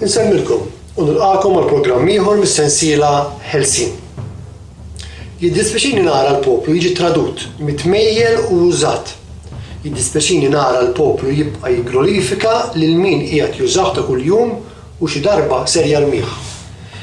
Insemmilkom u nilqakom għal programm ieħor mis-sensiela Ħelsien. Jiddispjaċini nara l-poplu jiġi tradut, mitmejjel u użat. Jiddispjaċini nara l-poplu jibqa' jigglorifika lil min qiegħed jużah ta' kuljum u xi darba ser jarmih.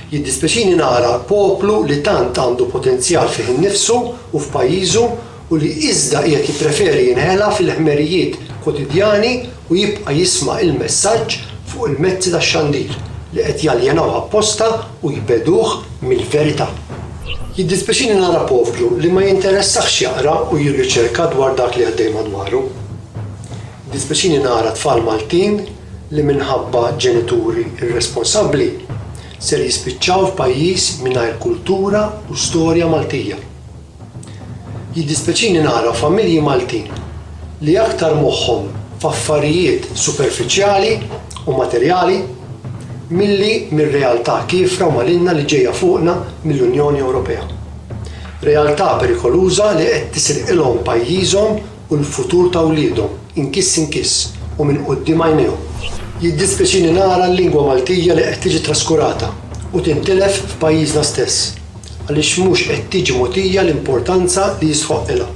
Jiddispjaċini nara poplu li tant għandu potenzjal fih innifsu u f'pajjiżu u li iżda qiegħed jippreferi jinħela fil-ħmerijiet kwotidjani u jibqa' jisma' il-messaġġ fuq il-mezzi tax-xandir li qed jaljenaw apposta u jbeduh mill-verità. Jiddispjaċini nara poplu li ma jinteressax jaqra u jirriċerka dwar dak li għaddej madwaru. Jiddispjaċini nara tfal Maltin li minħabba ġenituri irresponsabbli ser jispiċċaw f'pajjiż mingħajr kultura u storja Maltija. Jiddispjaċini nara familji Maltin li aktar moħħhom f'affarijiet superfiċjali u materjali milli mir-realtà kiefra u maligna li ġejja fuqna mill-Unjoni Ewropea. Realtà perikoluża li qed tisirqilhom pajjiżhom u l-futur ta' wliedhom inkiss u minn quddiem għajnejhom. Jiddispjaċini nara l-lingwa Maltija li qed tiġi traskurata u tintilef f'pajjiżna stess għaliex mhux qed tiġi mogħtija l-importanza li jistħoqilha.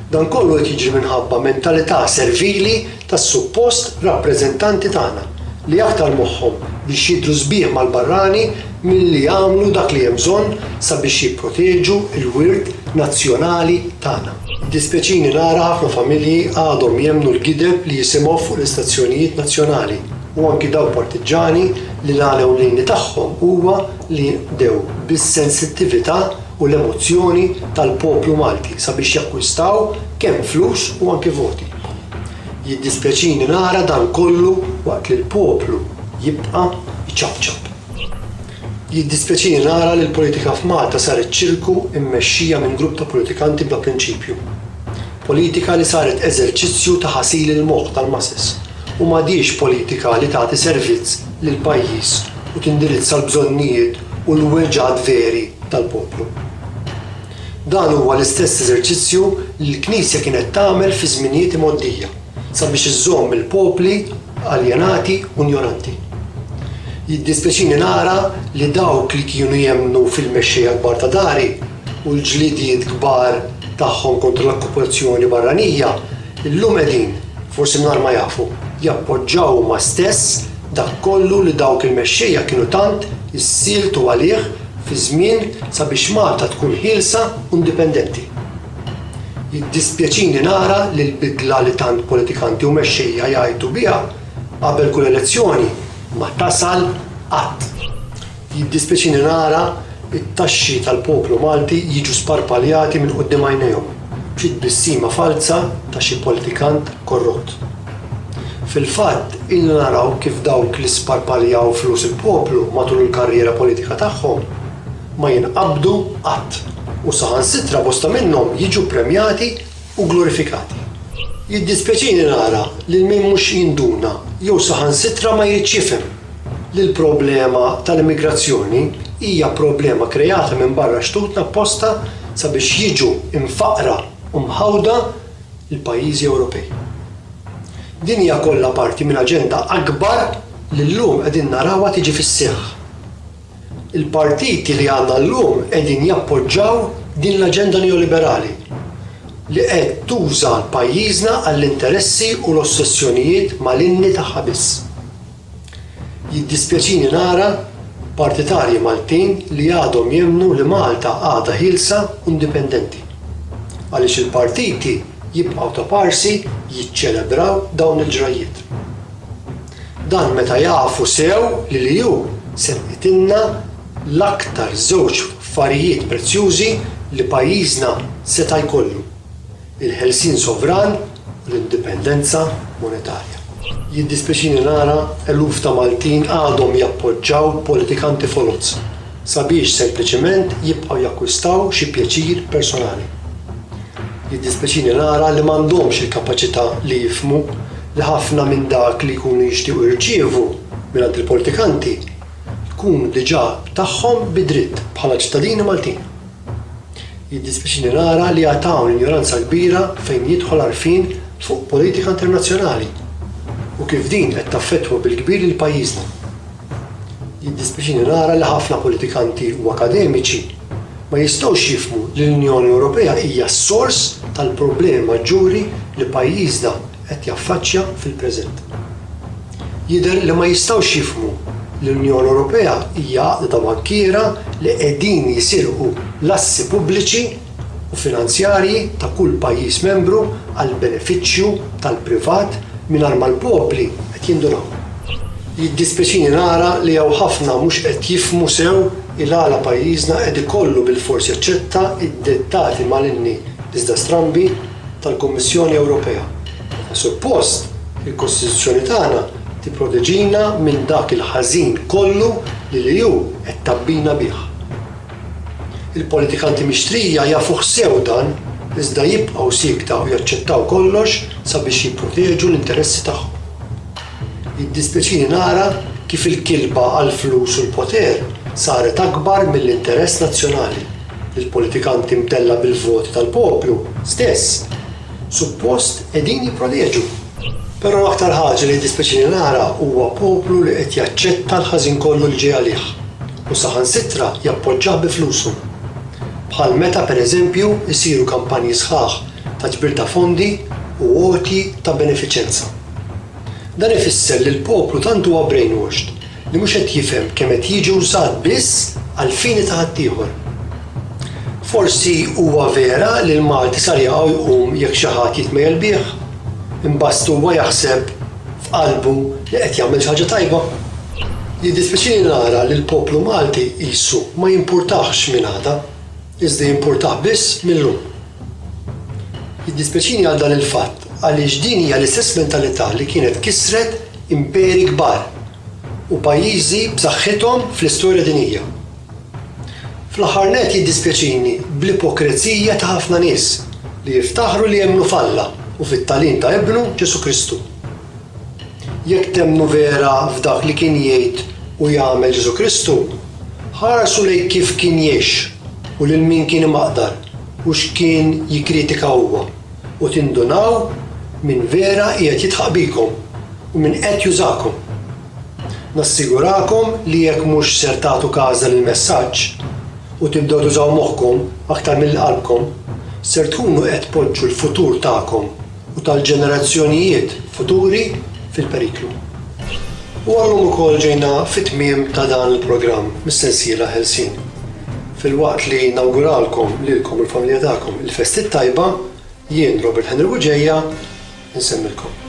Dan kollu qed jiġri minħabba mentalità servili tas-suppost rappreżentanti tagħna li aktar moħħhom biex jidhru sbieħ mal-barrani milli jagħmlu dak li hemm bżonn sabiex jipproteġu l-wirt nazzjonali tagħna. Dispjaċini nara ħafna familji għadhom jemmnu l-gideb li jisimgħu fuq l-istazzjonijiet nazzjonali u anki daw partiġani li l-għalewlini tagħhom huwa li jibdew bis-sensittività u l-emozzjoni tal-poplu Malti sabiex jakkwistaw kemm flus u anki voti. Jiddispjaċini nara dan kollu waqt li l-poplu jibqa' jċabċab. Jiddispjaċini nara li l-politika f'Malta saret ċirku mmexxija minn grupp ta' politikanti bla prinċipju. Politika li saret eżerċizzju ta' ħasil il-moħħ tal-masses u m'għadix politika li tagħti servizz lill-pajjiż u tindirizza l-bżonnijiet u l-weġġad veri tal-poplu. Dan huwa l-istess eżerċizzju li l-Knisja kienet tagħmel fi żminijiet imgħoddija sabiex iżżomm il-popli aljenati u ignoranti. Jiddispjaċini nara li dawk li kienu jemmnu fil-mexxejja kbar ta' dari u l-ġlidiet kbar tagħhom kontra l-okkupazzjoni barranija illum qegħdin, forsi mingħajr ma jafu, jappoġġjaw ma stess dak kollu li dawk il-mexxejja kienu tant issieltu għalih fi żmien sabiex Malta tkun ħielsa u indipendenti. Jiddispjaċini nara li l-bidla li tant politikanti u mexxejja jgħidu biha qabel kull elezzjoni ma tasal qatt. Jiddispjaċini nara it-taxxi tal-poplu Malti jiġu sparpaljati minn quddiem għajnejhom b'xi tbissima falsa ta' xi politikant korrott. Fil-fatt, ilna naraw kif dawk li sparpaljaw flus il-poplu matul il-karriera politika tagħhom ma jinqabdu qatt u saħansitra bosta minnhom jiġu premjati u glorifikati. Jiddispjaċini nara li min mhux jinduna jew saħansitra ma jirċifhem li l-problema tal-immigrazzjoni hija problema krejata minn barra xtutna apposta sabiex jiġu imfaqra u mħawda l-pajjiżi Ewropej. Din hija kollha parti minn aġenda akbar li llum qegħdin narawha tiġi fis-seħħ. Il-partiti li għandna llum qegħdin jappoġġjaw din l-aġenda neoliberali li qed tuża pajjiżna għall-interessi u l-ossessjonijiet maligni tagħha biss. Jiddispjaċini nara partitarji Maltin li għadhom jemmnu li Malta għadha ħielsa u indipendenti għaliex il-partiti jibqgħu ta' parsi jiċċelebraw dawn il-ġrajiet. Dan meta jafu sew li hu semmitilna l-aktar żewġ affarijiet prezzjużi li pajjiżna seta' jkollu: il-ħelsien sovran u l-indipendenza monetarja. Jiddispjaċini nara eluf ta' Maltin għadhom jappoġġjaw politikanti folozz sabiex sempliċement jibqgħu jakkwistaw xi pjaċir personali. Jiddispjaċini nara li m'għandhomx il-kapaċità li jifhmu li ħafna minn dak li jkunu jixtiequ jirċievu mingħand il-politikanti jkun diġà tagħhom bidritt bħala ċittadini Maltin. Jiddispjaċini nara li għataw ignoranza kbira fejn jidħol għarfien fuq politika internazzjonali u kif din qed taffettwa bil-kbir il-pajjiżna. Jiddispjaċini nara li ħafna politikanti u akademiċi ma jistgħux jifhmu li l-Unjoni Ewropea hija s-sors tal-problemi maġġuri li pajjiżna qed jaffaċċja fil-preżent. Jidher li ma jistgħux jifhmu li l-Unjoni Ewropea hija għaqda bankiera li qegħdin jisirqu l-assi pubbliċi u finanzjarji ta' kull pajjiż membru għal benefiċċju tal-privat mingħajr ma l-popli qed jindunaw. Jiddispjaċini nara li hawn ħafna mhux qed jifhmu sew il-għala pajjiżna qed ikollu bil-forsi jaċċetta id-dettati maligni iżda strambi tal-Kummissjoni Ewropea. Suppost il-Kostituzzjoni tagħna tipproteġina minn dak il-ħażin kollu li hu qed tabbina bih. Il-politikanti mixtrija jafu sew dan iżda jibqgħu sikta u jaċċettaw kollox sabiex jipproteġu l-interessi tagħhom. Jiddispjaċini nara kif il-kilba għall-flus u l-poter saret akbar mill-interess nazzjonali. Il-politikanti mtella bil-voti tal-poplu stess suppost qegħdin jipproteġu. Però l-aktar ħaġa li jiddispjaċini nara huwa poplu li qed jaċċetta l-ħażin kollu li ġej għalih u saħansitra jappoġġjah bi flusu. Bħal meta pereżempju jsiru kampanji sħaħ ta' ġbir ta' fondi u għoti ta' benefiċenza. Dan ifisser li l-poplu tant huwa brainwashed li mhux qed jifhem kemm qed jiġi użat biss għal fini ta' ħaddieħor. Forsi huwa vera li l-Malti sar jaqgħu jqum jekk xi ħadd jitmejjel bih, imbagħad huwa jaħseb f'qalbu li qed jagħmel xi ħaġa tajba. Jiddispjaċini nara li l-poplu Malti qisu ma jimpurtax minn għada, iżda jimpurtah biss millum. Jiddispjaċini għal dan il-fatt għaliex din hija l-istess mentalità li kienet kisret imperi kbar u pajjiżi b'saħħithom fl-istorja dinjija. Fl-aħħar nett jiddispjaċini bl-ipokrezija ta' ħafna nies li jiftaħru li jemmnu f'Alla u fit-tagħlim ta' Ibnu Ġesu Kristu. Jekk temnu vera f'dak li kien jgħid u jagħmel Ġesu Kristu, ħarsu lejn kif kien jgħix u lil min kien imaqdar u x'kien jikkritika huwa u tindunaw min vera qiegħed jitħaq bikom u min qed jużakom. Nassigurakom li jekk mhux ser tagħtu każa lill-messaġġ u tibdew tużaw moħħkom aktar mill-qalbkom, ser tkunu qed tpoġġu l-futur tagħkom u tal-ġenerazzjonijiet futuri fil-periklu. U għallum ukoll ġejna fit-tmiem ta' dan il-programm mis-sensiela Ħelsien. Fil-waqt li nawguralkom lilkom il-familja tagħkom il-festit tajba, jien Robert Henry Buġejja insemmilkom.